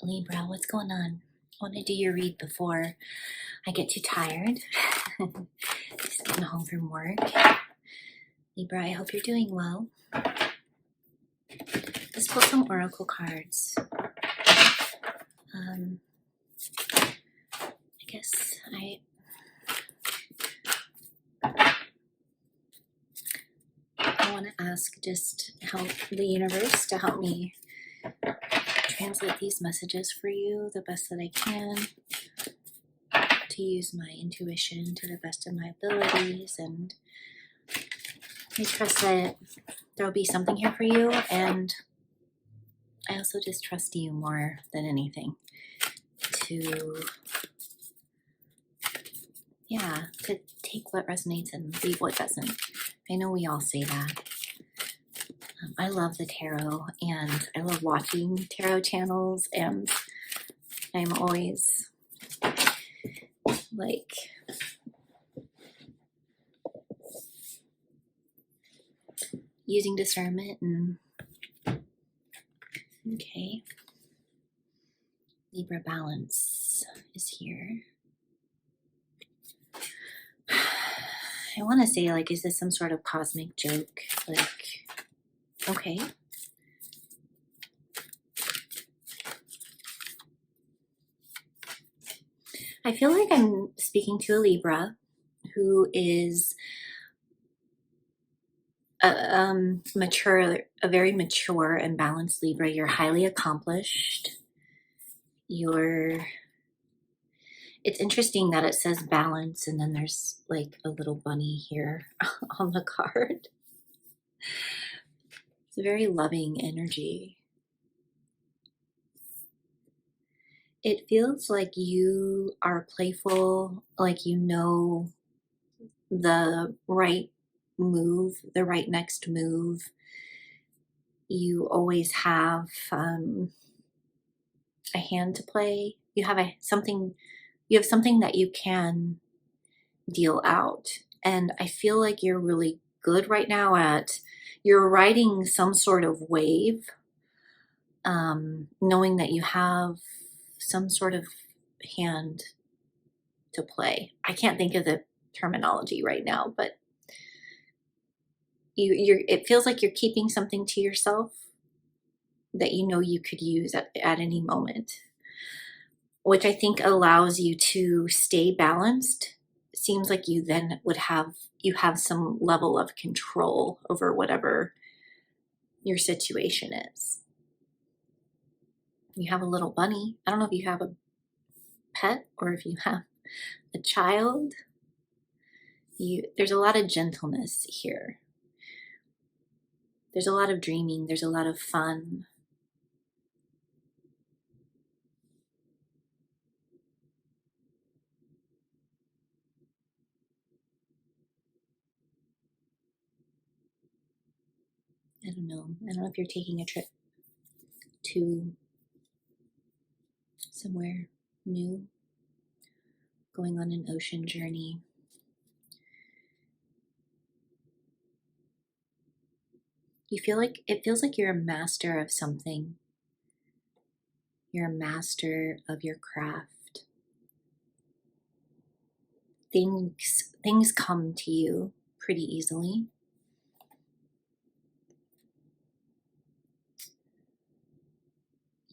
Libra, what's going on? I want to do your read before I get too tired. Just getting home from work. Libra, I hope you're doing well. Let's pull some oracle cards. I guess I want to ask just help the universe to help me translate these messages for you the best that I can, to use my intuition to the best of my abilities, and I trust that there'll be something here for you, and I also just trust you more than anything to take what resonates and leave what doesn't. I know we all say that. I love the tarot, and I love watching tarot channels, and I'm always like using discernment. And okay, Libra balance is here. I want to say, like, is this some sort of cosmic joke? Like, okay. I feel like I'm speaking to a Libra who is a very mature and balanced Libra. You're highly accomplished. It's interesting that it says balance and then there's like a little bunny here on the card. It's a very loving energy. It feels like you are playful, like you know the right move, the right next move. You always have a hand to play. You have something that you can deal out. And I feel like you're really good right now you're riding some sort of wave, knowing that you have some sort of hand to play. I can't think of the terminology right now, but it feels like you're keeping something to yourself that you know you could use at any moment, which I think allows you to stay balanced. It seems like you then you have some level of control over whatever your situation is. You have a little bunny. I don't know if you have a pet or if you have a child. There's a lot of gentleness here. There's a lot of dreaming. There's a lot of fun. I don't know if you're taking a trip to somewhere new, going on an ocean journey. It feels like you're a master of something. You're a master of your craft. Things come to you pretty easily.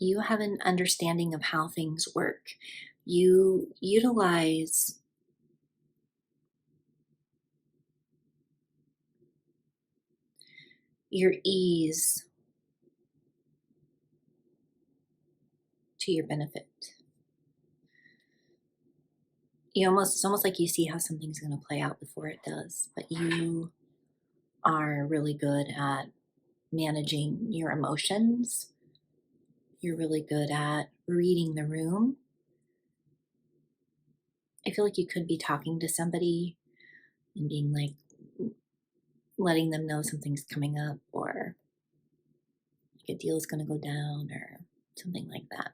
You have an understanding of how things work. You utilize your ease to your benefit. It's almost like you see how something's going to play out before it does, but you are really good at managing your emotions. You're really good at reading the room. I feel like you could be talking to somebody and being like, letting them know something's coming up, or like a deal is going to go down, or something like that.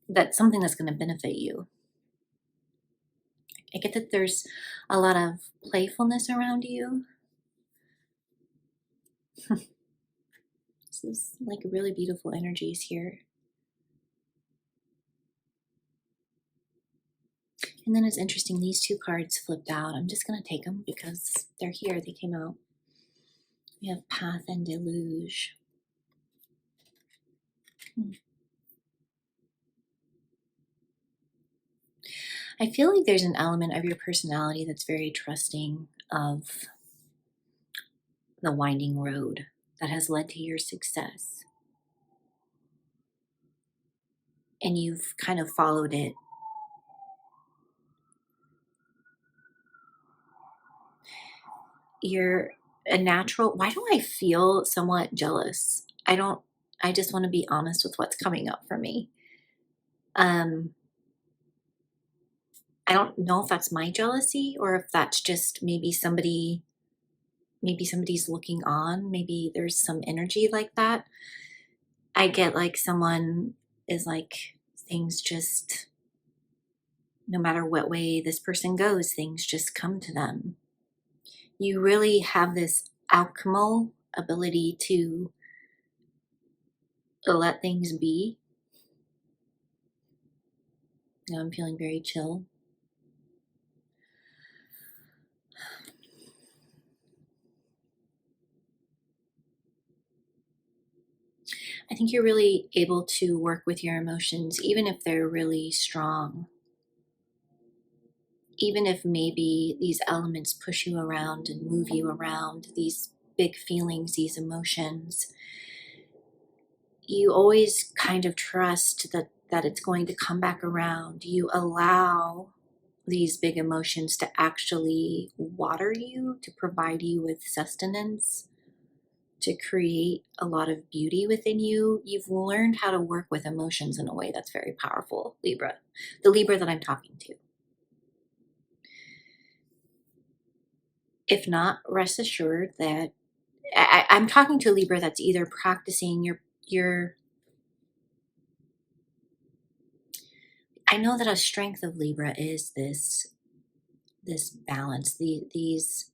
That's something that's going to benefit you. I get that there's a lot of playfulness around you. This is like really beautiful energies here. And then it's interesting, these two cards flipped out. I'm just going to take them because they're here. They came out. We have Path and Deluge. I feel like there's an element of your personality that's very trusting of the winding road that has led to your success. And you've kind of followed it. You're a natural. Why do I feel somewhat jealous? I just want to be honest with what's coming up for me. I don't know if that's my jealousy or if that's just maybe somebody's looking on. Maybe there's some energy like that. I get like someone is like, things just, no matter what way this person goes, things just come to them. You really have this alchemical ability to let things be. Now I'm feeling very chill. I think you're really able to work with your emotions, even if they're really strong. Even if maybe these elements push you around and move you around, these big feelings, these emotions, you always kind of trust that it's going to come back around. You allow these big emotions to actually water you, to provide you with sustenance, to create a lot of beauty within you. You've learned how to work with emotions in a way that's very powerful, Libra. The Libra that I'm talking to. If not, rest assured that I'm talking to a Libra that's either practicing your I know that a strength of Libra is this balance. This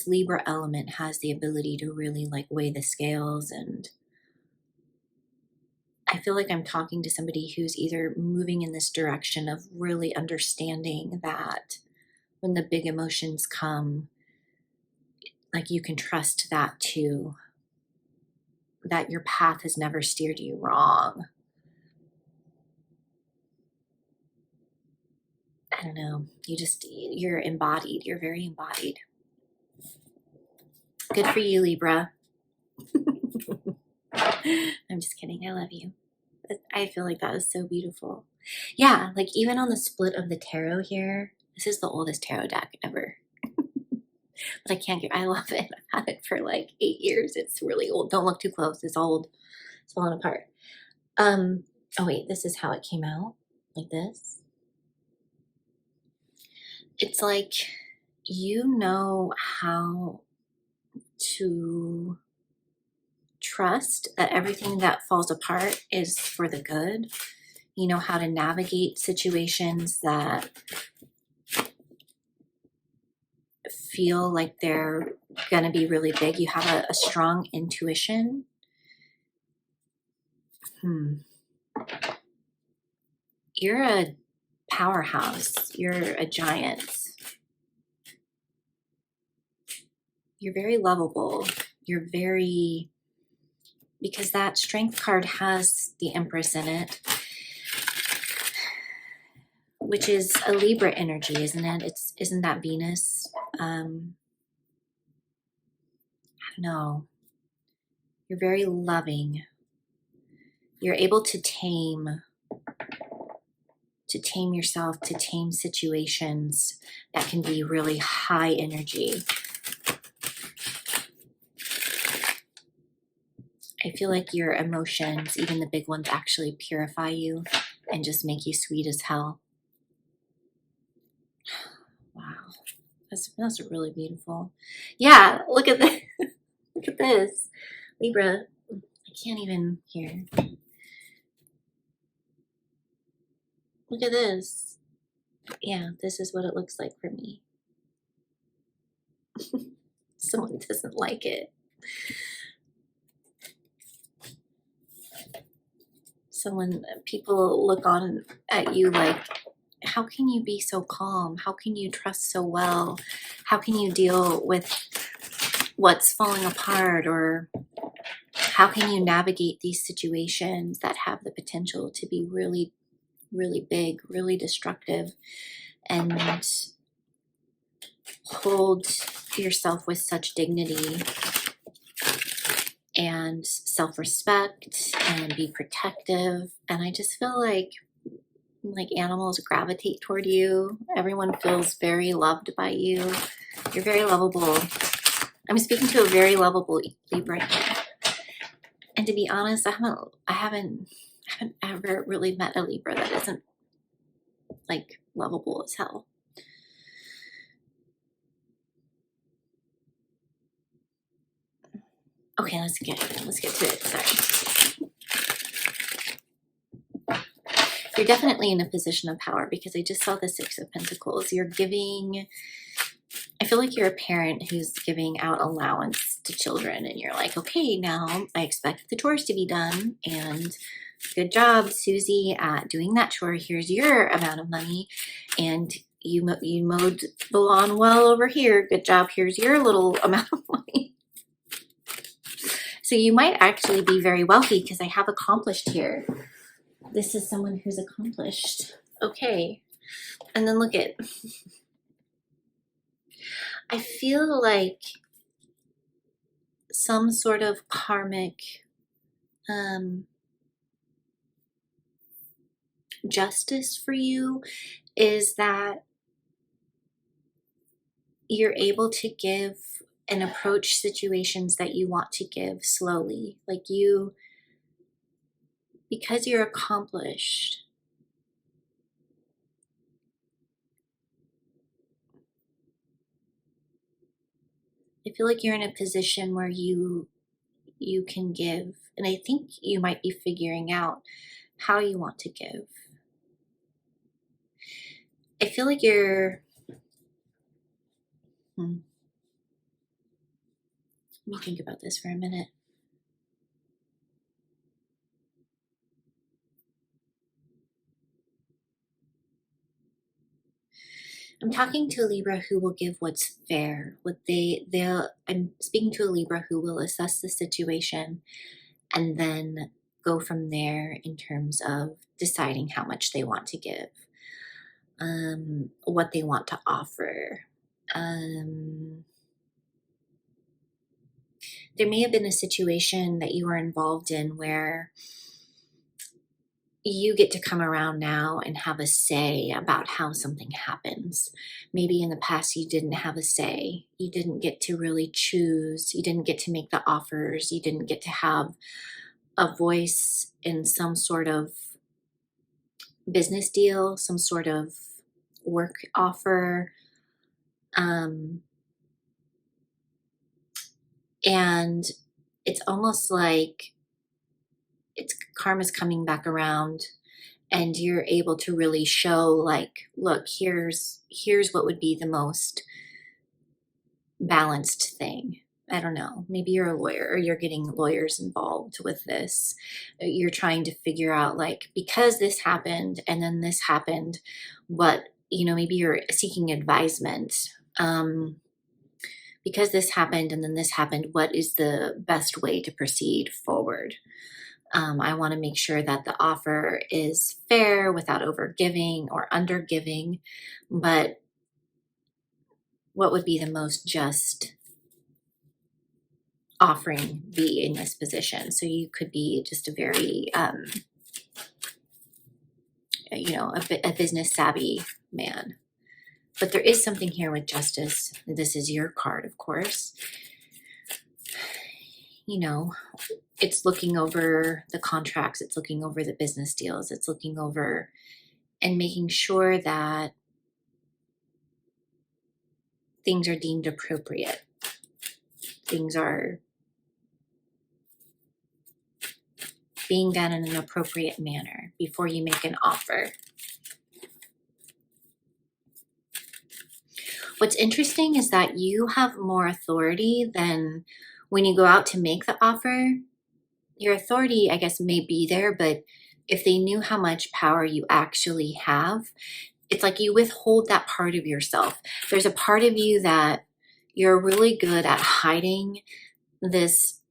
Libra element has the ability to really like weigh the scales, and I feel like I'm talking to somebody who's either moving in this direction of really understanding that when the big emotions come, like you can trust that too, that your path has never steered you wrong. I don't know. You're embodied. You're very embodied. Good for you, Libra. I'm just kidding. I love you. I feel like that is so beautiful. Yeah, like even on the split of the tarot here, this is the oldest tarot deck ever. But I can't get, I love it. I've had it for like 8 years. It's really old. Don't look too close. It's old. It's falling apart. Oh wait, this is how it came out. Like this. It's like, you know how to trust that everything that falls apart is for the good. You know how to navigate situations that feel like they're going to be really big. You have a strong intuition. You're a powerhouse. You're a giant. You're very lovable. You're very, because that strength card has the Empress in it, which is a Libra energy, isn't it? Isn't that Venus? I don't know. You're very loving. You're able to tame yourself, to tame situations that can be really high energy. I feel like your emotions, even the big ones, actually purify you and just make you sweet as hell. Wow. That's really beautiful. Yeah, look at this. Look at this. Libra, I can't even hear. Look at this. Yeah, this is what it looks like for me. Someone doesn't like it. People look on at you like how can you be so calm? How can you trust so well? How can you deal with what's falling apart? Or how can you navigate these situations that have the potential to be really, really big, really destructive, and hold yourself with such dignity and self-respect and be protective? And I just feel like animals gravitate toward you. Everyone feels very loved by you. You're very lovable. I'm speaking to a very lovable Libra here. And to be honest, I haven't ever really met a Libra that isn't like lovable as hell. Okay, let's get to it. Sorry. You're definitely in a position of power, because I just saw the Six of Pentacles. You're giving, I feel like you're a parent who's giving out allowance to children, and you're like, okay, now I expect the chores to be done, and good job, Susie, at doing that chore. Here's your amount of money, and you mowed the lawn well over here. Good job. Here's your little amount of money. So you might actually be very wealthy, because I have accomplished here. This is someone who's accomplished. Okay. And then look at, I feel like some sort of karmic justice for you is that you're able to give and approach situations that you want to give slowly. Like you, because you're accomplished, I feel like you're in a position where you can give, and I think you might be figuring out how you want to give. I feel like you're, let me think about this for a minute. I'm talking to a Libra who will give what's fair. I'm speaking to a Libra who will assess the situation and then go from there in terms of deciding how much they want to give, what they want to offer. There may have been a situation that you were involved in where you get to come around now and have a say about how something happens. Maybe in the past you didn't have a say. You didn't get to really choose. You didn't get to make the offers. You didn't get to have a voice in some sort of business deal, some sort of work offer. And it's almost like karma's coming back around, and you're able to really show, like, look, here's what would be the most balanced thing. I don't know, maybe you're a lawyer, or you're getting lawyers involved with this. You're trying to figure out, like, because this happened and then this happened, what, maybe you're seeking advisement. Because this happened and then this happened, what is the best way to proceed forward? I want to make sure that the offer is fair without overgiving or undergiving, but what would be the most just offering be in this position? So you could be just a very, a business savvy man. But there is something here with justice. This is your card, of course. It's looking over the contracts. It's looking over the business deals. It's looking over and making sure that things are deemed appropriate. Things are being done in an appropriate manner before you make an offer. What's interesting is that you have more authority than when you go out to make the offer. Your authority, I guess, may be there, but if they knew how much power you actually have, it's like you withhold that part of yourself. There's a part of you that you're really good at hiding this,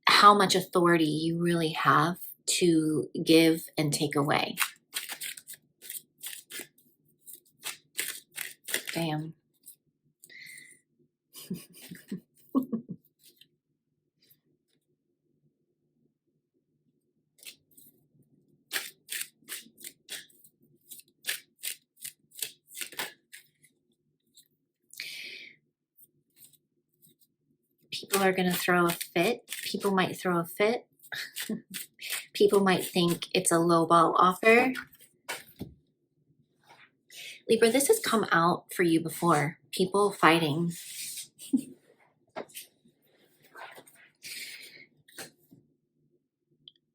how much authority you really have to give and take away. Damn. People are going to throw a fit. People might throw a fit. People might think it's a lowball offer. Libra, this has come out for you before. People fighting.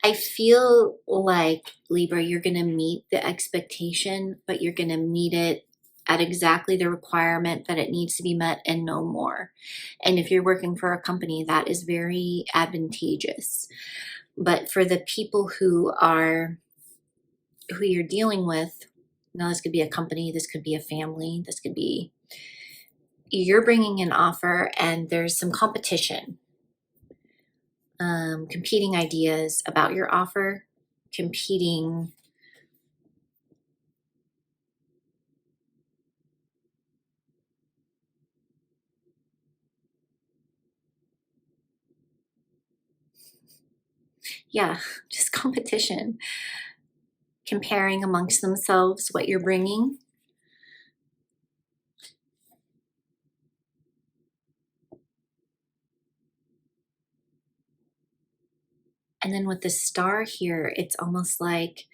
I feel like, Libra, you're going to meet the expectation, but you're going to meet it at exactly the requirement that it needs to be met and no more. And if you're working for a company, that is very advantageous. But for the people who you're dealing with, now this could be a company, this could be a family, this could be, you're bringing an offer and there's some competition. Competing ideas about your offer, competing. Yeah, just competition. Comparing amongst themselves what you're bringing. And then with the star here, it's almost like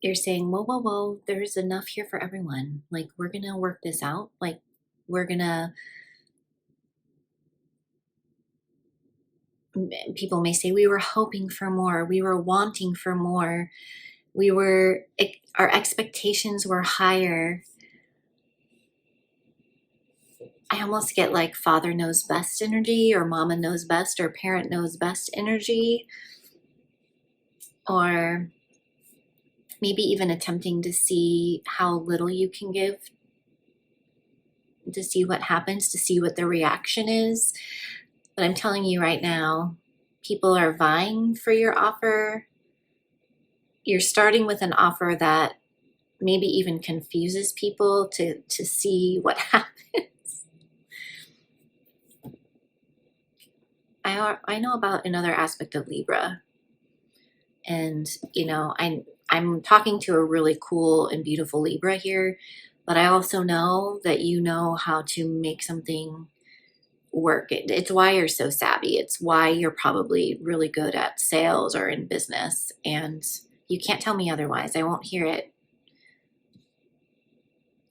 you're saying, whoa, there's enough here for everyone. Like, we're going to work this out. Like, we're going to, people may say, we were hoping for more. We were wanting for more. Our expectations were higher. I almost get like father knows best energy, or mama knows best, or parent knows best energy, or maybe even attempting to see how little you can give, to see what happens, to see what the reaction is. But I'm telling you right now, people are vying for your offer. You're starting with an offer that maybe even confuses people to see what happens. I know about another aspect of Libra, and I'm talking to a really cool and beautiful Libra here, but I also know that you know how to make something work. It's why you're so savvy. It's why you're probably really good at sales or in business, and you can't tell me otherwise. I won't hear it.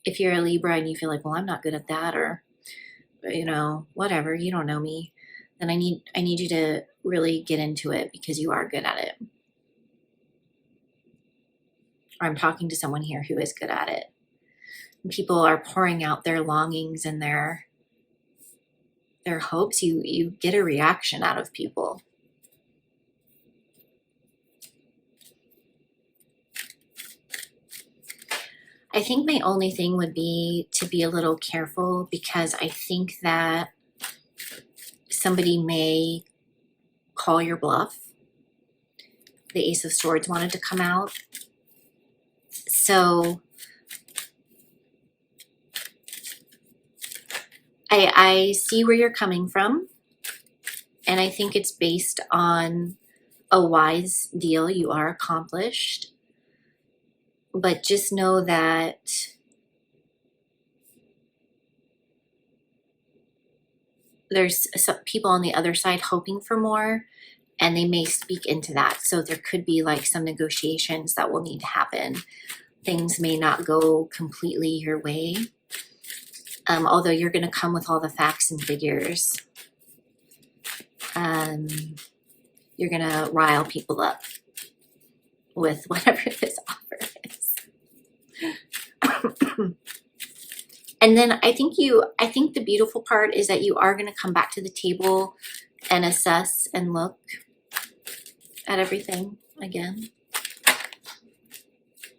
If you're a Libra and you feel like, well, I'm not good at that, or whatever, you don't know me, then I need you to really get into it, because you are good at it. Or I'm talking to someone here who is good at it. And people are pouring out their longings and their hopes. You get a reaction out of people. I think my only thing would be to be a little careful, because I think that somebody may call your bluff. The Ace of Swords wanted to come out. So I see where you're coming from, and I think it's based on a wise deal. You are accomplished, but just know that there's some people on the other side hoping for more, and they may speak into that. So there could be like some negotiations that will need to happen. Things may not go completely your way, although you're going to come with all the facts and figures. You're going to rile people up with whatever this offer is. And then I think the beautiful part is that you are going to come back to the table and assess and look at everything again.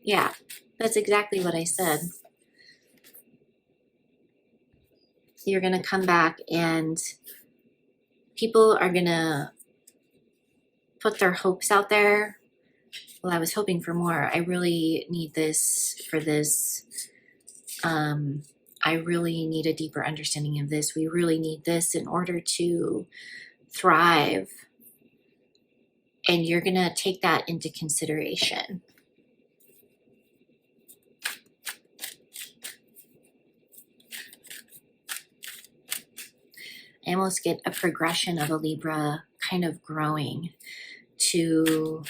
Yeah, That's exactly what I said. You're going to come back and people are going to put their hopes out there. Well, I was hoping for more. I really need this for this. I really need a deeper understanding of this. We really need this in order to thrive. And you're going to take that into consideration. I almost get a progression of a Libra kind of growing to,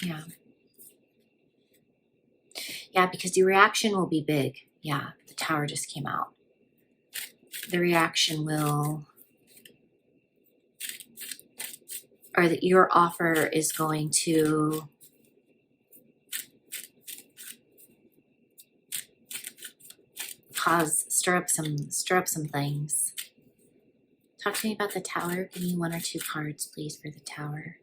yeah. Yeah, because the reaction will be big. Yeah, the Tower just came out. The reaction will, or that your offer is going to stir up some things. Talk to me about the Tower. Give me 1 or 2 cards, please, for the Tower.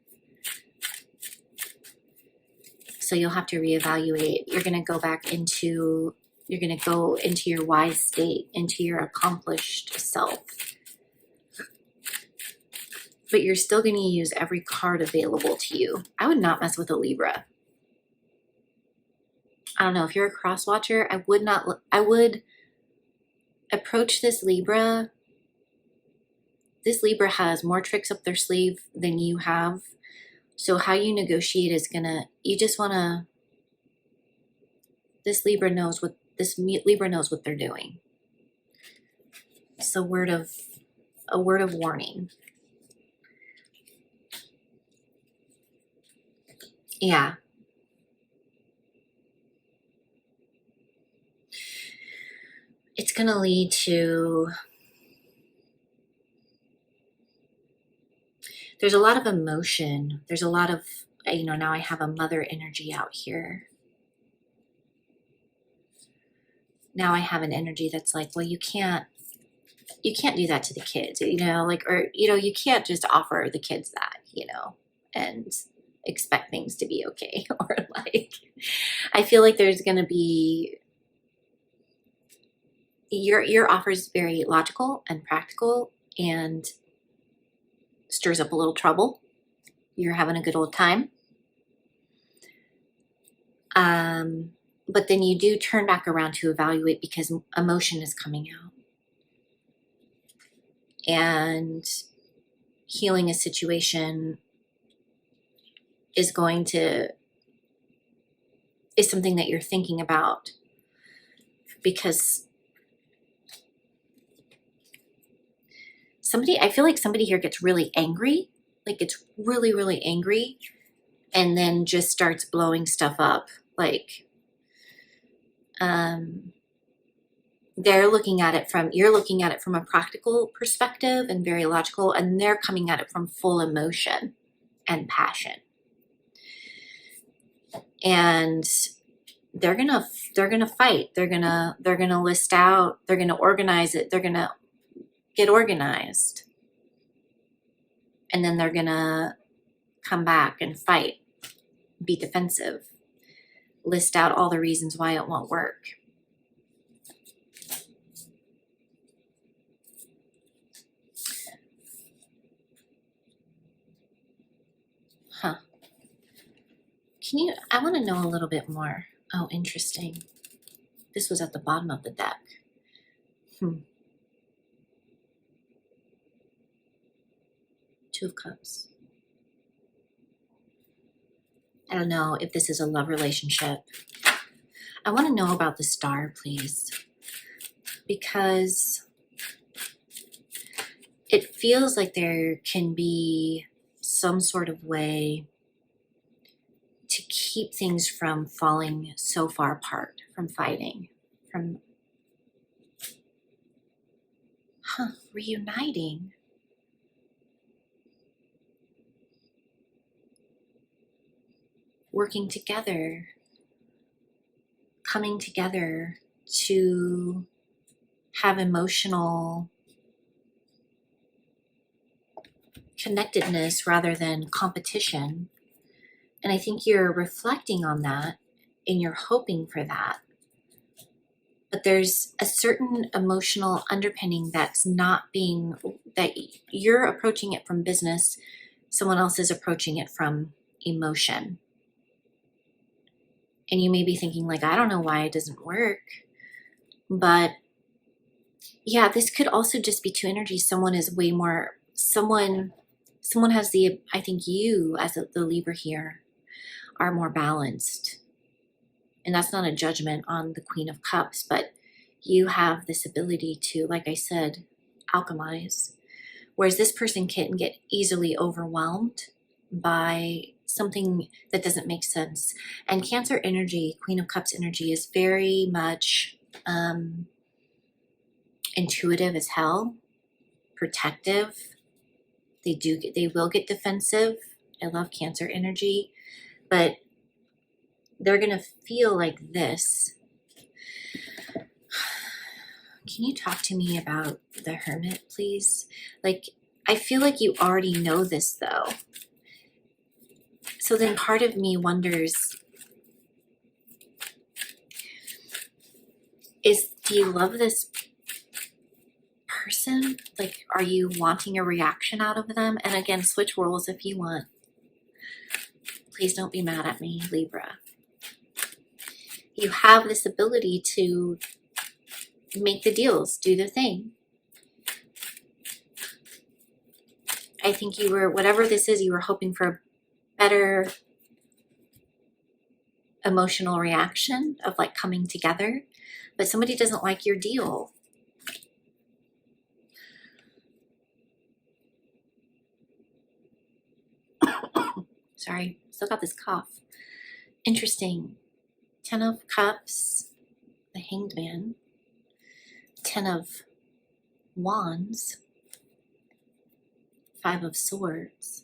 So you'll have to reevaluate. You're going to go back into, you're going to go into your wise state, into your accomplished self. But you're still going to use every card available to you. I would not mess with a Libra. I don't know, if you're a cross watcher, I would approach this Libra. This Libra has more tricks up their sleeve than you have. So how you negotiate is gonna, you just wanna, this Libra knows what they're doing. It's a word of warning. Yeah. It's gonna lead to, there's a lot of emotion. There's a lot of, now I have a mother energy out here. Now I have an energy that's like, well, you can't do that to the kids, or you can't just offer the kids that, and expect things to be okay. Or like, I feel like there's going to be, your offer is very logical and practical and stirs up a little trouble. You're having a good old time. But then you do turn back around to evaluate because emotion is coming out. And healing a situation is something that you're thinking about, because I feel like somebody here gets really angry, like it's really, really angry, and then just starts blowing stuff up. Like, you're looking at it from a practical perspective and very logical, and they're coming at it from full emotion and passion. And they're gonna fight. They're gonna list out. They're gonna organize it. They're gonna get organized, and then they're gonna come back and fight, be defensive, list out all the reasons why it won't work. Huh. I want to know a little bit more. Oh, interesting. This was at the bottom of the deck. Two of Cups. I don't know if this is a love relationship. I want to know about the Star, please. Because it feels like there can be some sort of way to keep things from falling so far apart, from fighting, from reuniting. Working together, coming together to have emotional connectedness rather than competition, And I think you're reflecting on that and you're hoping for that. But there's a certain emotional underpinning that's not being, that you're approaching it from business, someone else is approaching it from emotion. And you may be thinking like, I don't know why it doesn't work. But yeah, this could also just be two energies. Someone is way more, someone has the, I think you as the Libra here are more balanced. And that's not a judgment on the Queen of Cups, but you have this ability to, like I said, alchemize. Whereas this person can get easily overwhelmed by something that doesn't make sense. And Cancer energy, Queen of Cups energy, is very much intuitive as hell, protective. They will get defensive. I love Cancer energy, but they're going to feel like this. Can you talk to me about the Hermit, please? Like, I feel like you already know this, though. So then part of me wonders, do you love this person? Like, are you wanting a reaction out of them? And again, switch roles if you want. Please don't be mad at me, Libra. You have this ability to make the deals, do the thing. I think you were, whatever this is, you were hoping for a better emotional reaction of like coming together, but somebody doesn't like your deal. Sorry, still got this cough. Interesting. 10 of Cups, the Hanged Man, 10 of Wands, 5 of Swords.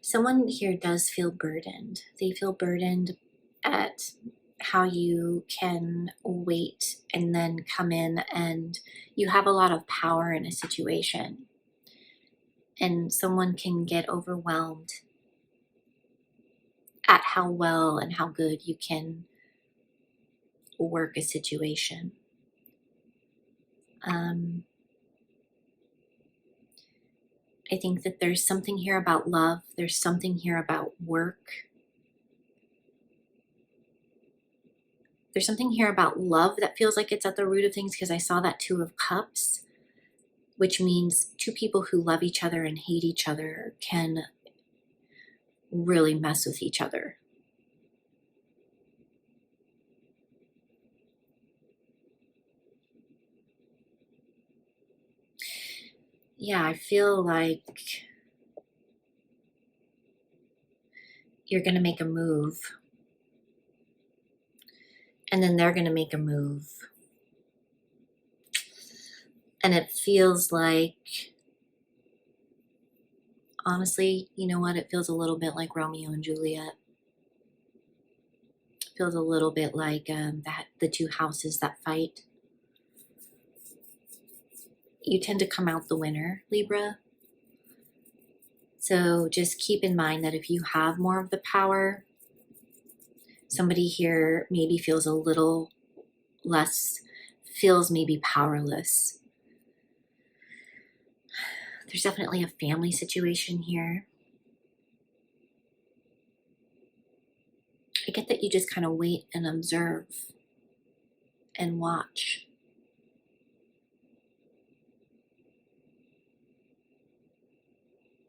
Someone here does feel burdened. They feel burdened at how you can wait and then come in, and you have a lot of power in a situation. And someone can get overwhelmed at how well and how good you can work a situation. I think that there's something here about love. There's something here about work. There's something here about love that feels like it's at the root of things, because I saw that 2 of Cups, which means two people who love each other and hate each other can really mess with each other. Yeah, I feel like you're going to make a move, and then they're going to make a move. And it feels like, honestly, you know what? It feels a little bit like Romeo and Juliet. It feels a little bit like the two houses that fight. You tend to come out the winner, Libra. So just keep in mind that if you have more of the power, somebody here maybe feels a little less, feels maybe powerless. There's definitely a family situation here. I get that you just kind of wait and observe and watch.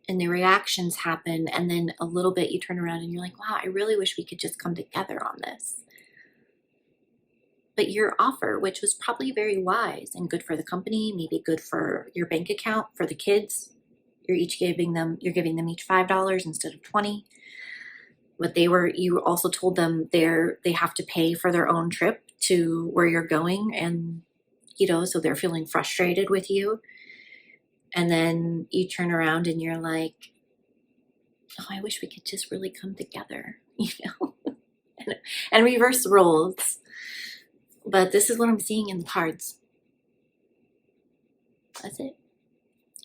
And the reactions happen, and then a little bit you turn around and you're like, wow, I really wish we could just come together on this. But your offer, which was probably very wise and good for the company, maybe good for your bank account, for the kids, you're giving them each $5 instead of 20. But you also told them they have to pay for their own trip to where you're going, and you know, so they're feeling frustrated with you, and then you turn around and you're like, oh, I wish we could just really come together, you know, and reverse roles. But this is what I'm seeing in the cards. That's it.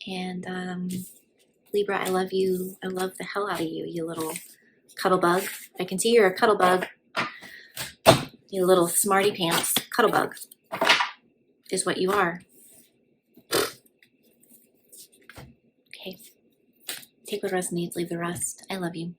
And Libra, I love you. I love the hell out of you, you little cuddle bug. I can see you're a cuddle bug. You little smarty pants. Cuddle bug is what you are. Okay. Take what resonates, leave the rest. I love you.